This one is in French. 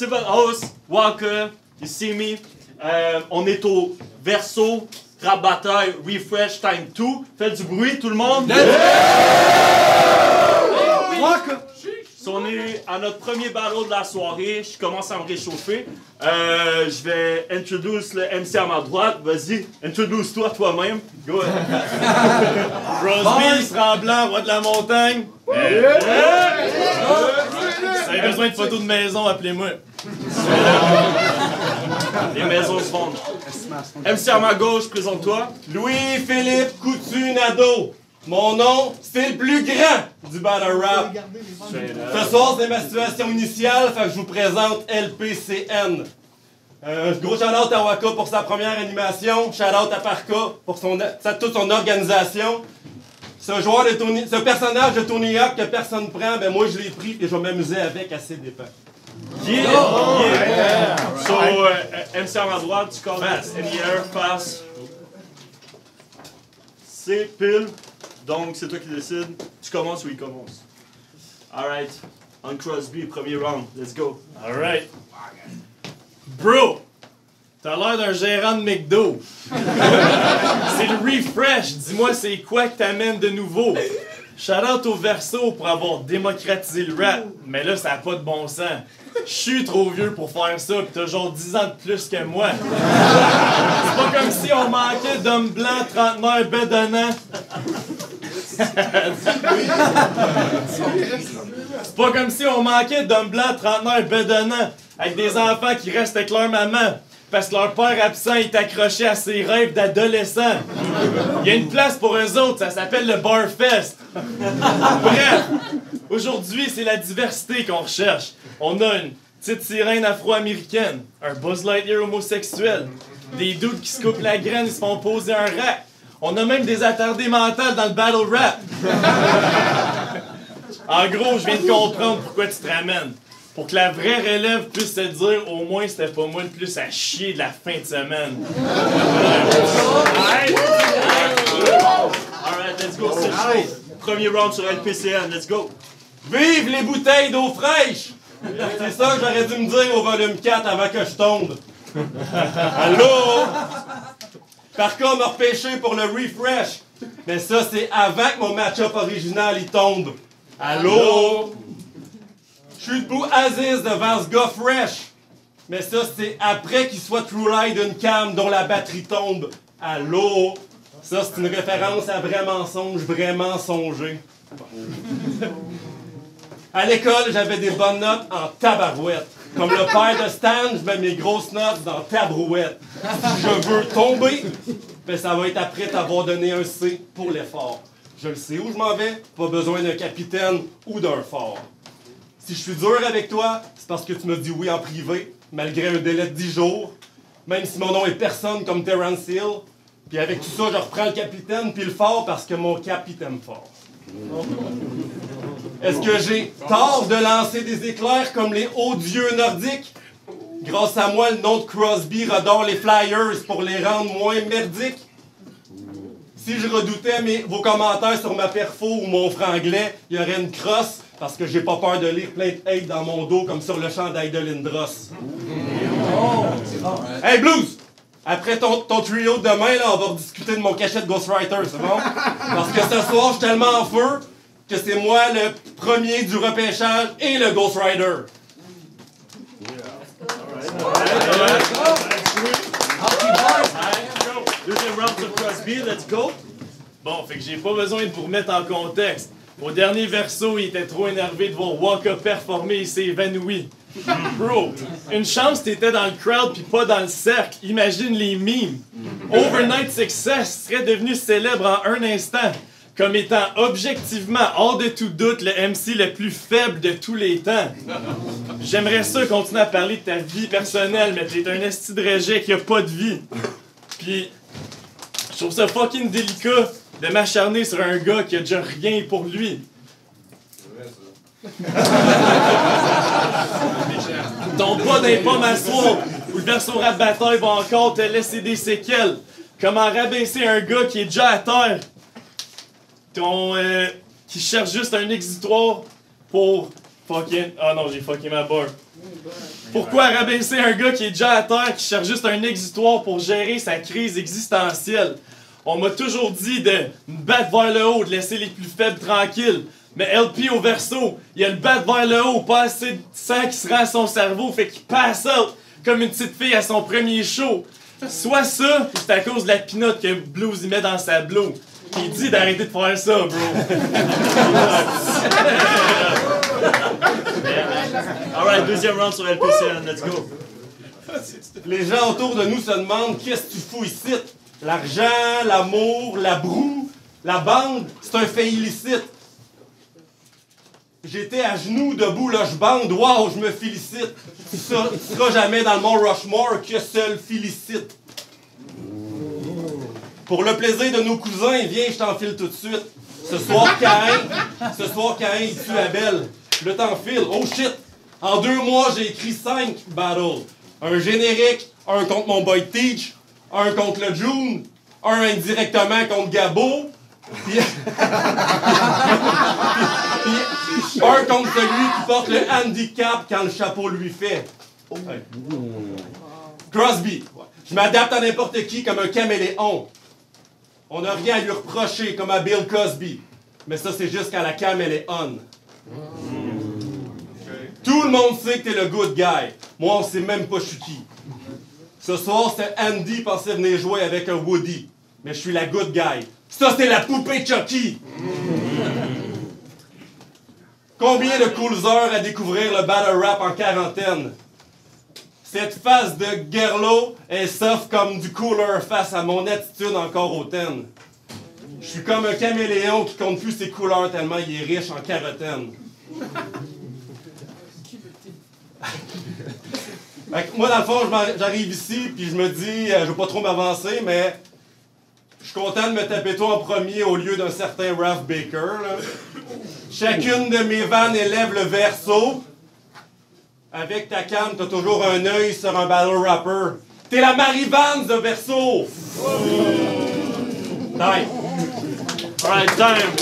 c'est votre host, Walker, you see me. On est au Verso, Rap Bataille, Refresh Time 2. Faites du bruit, tout le monde. Walker! So, on est à notre premier battle de la soirée. Je commence à me réchauffer. Je vais introduce le MC à ma droite. Vas-y, introduce-toi toi-même. Go ahead. Crosby, Tremblant, roi de la montagne. Si vous avez besoin de photos de maison, appelez-moi. Les maisons se vendent. MC à ma gauche, présente-toi. Louis-Philippe Coutu-Nadeau. Mon nom, c'est le plus grand du battle rap. Ce soir, c'est ma situation initiale, fait que je vous présente LPCN. Gros shout-out à Waka pour sa première animation. Shout-out à Parka pour toute son organisation. Ce personnage de Tony Hawk que personne prend, ben moi je l'ai pris et je vais m'amuser avec à ses dépens. Yeah! So, MC à ma droite, tu commences. In the air, pass. C'est pile. Donc, c'est toi qui décides. Tu commences ou il commence? Alright. On Crosby, premier round. Let's go. Alright. Bro, t'as l'air d'un gérant de McDo. C'est le refresh. Dis-moi, c'est quoi que t'amènes de nouveau? Shout-out au Verso pour avoir démocratisé le rap. Mais là, ça n'a pas de bon sens. Je suis trop vieux pour faire ça, pis t'as genre 10 ans de plus que moi. C'est pas comme si on manquait d'hommes blancs, trentenaires, bedonnants. C'est pas comme si on manquait d'hommes blancs, trentenaires, bedonnants, avec des enfants qui restent avec leur maman, parce que leur père absent est accroché à ses rêves d'adolescent. Il y a une place pour eux autres, ça s'appelle le Barfest. Bref, aujourd'hui, c'est la diversité qu'on recherche. On a une petite sirène afro-américaine, un Buzz Lightyear homosexuel, des dudes qui se coupent la graine et se font poser un rack. On a même des attardés mentales dans le battle rap. En gros, je viens de comprendre pourquoi tu te ramènes. Pour que la vraie relève puisse se dire, au moins, c'était pas moi le plus à chier de la fin de semaine. Alright, let's go. C'est chaud. Premier round sur LPCN, let's go. Vive les bouteilles d'eau fraîche! C'est ça que j'aurais dû me dire au volume 4 avant que je tombe. Allô? Parka m'a repêché pour le refresh. Mais ça, c'est avant que mon match-up original il tombe. Allô? Je suis debout Aziz devant ce gars fresh. Mais ça, c'est après qu'il soit True Light d'une cam dont la batterie tombe. Allô? Ça, c'est une référence à vrai mensonge, vraiment songé. À l'école, j'avais des bonnes notes en tabarouette. Comme le père de Stan, je mets mes grosses notes dans ta brouette. Si je veux tomber, ben ça va être après t'avoir donné un C pour l'effort. Je le sais où je m'en vais, pas besoin d'un capitaine ou d'un fort. Si je suis dur avec toi, c'est parce que tu me dis oui en privé, malgré un délai de 10 jours. Même si mon nom est personne comme Terrence Hill. Puis avec tout ça, je reprends le capitaine puis le fort parce que mon capitaine fort. Est-ce que j'ai tort de lancer des éclairs comme les hauts dieux nordiques? Grâce à moi, le nom de Crosby redore les Flyers pour les rendre moins merdiques? Si je redoutais vos commentaires sur ma perfo ou mon franglais, il y aurait une crosse parce que j'ai pas peur de lire plein de hate dans mon dos comme sur le chandail de Lindros. Hey Blues! Après ton trio de demain, là, on va rediscuter de mon cachet de Ghostwriter, c'est bon? Parce que ce soir, je suis tellement en feu que c'est moi le premier du repêchage et le Ghostwriter. Deuxième round sur Crosby, let's go. Bon, fait que j'ai pas besoin de vous remettre en contexte. Au dernier verso, il était trop énervé de voir Waka performer et s'est évanoui. Bro, une chance t'étais dans le crowd pis pas dans le cercle. Imagine les memes. Overnight Success serait devenu célèbre en un instant, comme étant objectivement, hors de tout doute, le MC le plus faible de tous les temps. J'aimerais ça continuer à parler de ta vie personnelle, mais t'es un esti de rejet qui a pas de vie. Pis, je trouve ça fucking délicat de m'acharner sur un gars qui a déjà rien pour lui. Tombe pas d'un pomme à soir où le Verso Rap Bataille va encore te laisser des séquelles. Comment rabaisser un gars qui est déjà à terre, qui cherche juste un exutoire pour Fucking... Ah non, j'ai fucké ma barre. Pourquoi rabaisser un gars qui est déjà à terre, qui cherche juste un exutoire pour gérer sa crise existentielle? On m'a toujours dit de me battre vers le haut, de laisser les plus faibles tranquilles. Mais LP au verso, il a le battre vers le haut, pas assez de sang qui se rend à son cerveau, fait qu'il passe out comme une petite fille à son premier show. Soit ça, ou c'est à cause de la pinotte que Blues y met dans sa blow. Il dit d'arrêter de faire ça, bro. Alright, deuxième round sur LPCN, let's go. Les gens autour de nous se demandent qu'est-ce que tu fous ici? L'argent, l'amour, la broue, la bande, c'est un fait illicite. J'étais à genoux, debout, là, je bande, wow, je me félicite. Tu seras jamais dans le Mont Rushmore que seul félicite. Pour le plaisir de nos cousins, viens, je t'enfile tout de suite. Ce soir, Caïn, il tue Abel. Je t'enfile. Oh shit! En 2 mois, j'ai écrit 5 battles. Un générique, un contre mon boy Teach, un contre le June, un indirectement contre Gabo, puis un contre celui qui porte le handicap quand le chapeau lui fait. Crosby. Je m'adapte à n'importe qui comme un caméléon. On n'a rien à lui reprocher comme à Bill Cosby. Mais ça, c'est juste quand la cam, elle est on. Tout le monde sait que t'es le good guy. Moi, on sait même pas je suis qui. Ce soir, c'était Andy pensait venir jouer avec un Woody. Mais je suis la good guy. Ça, c'est la poupée Chucky. Combien de cool heures à découvrir le battle rap en quarantaine? Cette face de Gerlo est soft comme du cooler face à mon attitude encore hautaine. Je suis comme un caméléon qui compte plus ses couleurs tellement il est riche en carotène. Moi, dans le fond, j'arrive ici, puis je me dis, je veux pas trop m'avancer, mais je suis content de me taper toi en premier au lieu d'un certain Ralph Baker. Là. Chacune de mes vannes élève le verso. Avec ta canne, t'as toujours un œil sur un battle rapper. T'es la Marie-Vance de verso! Time! Alright, time!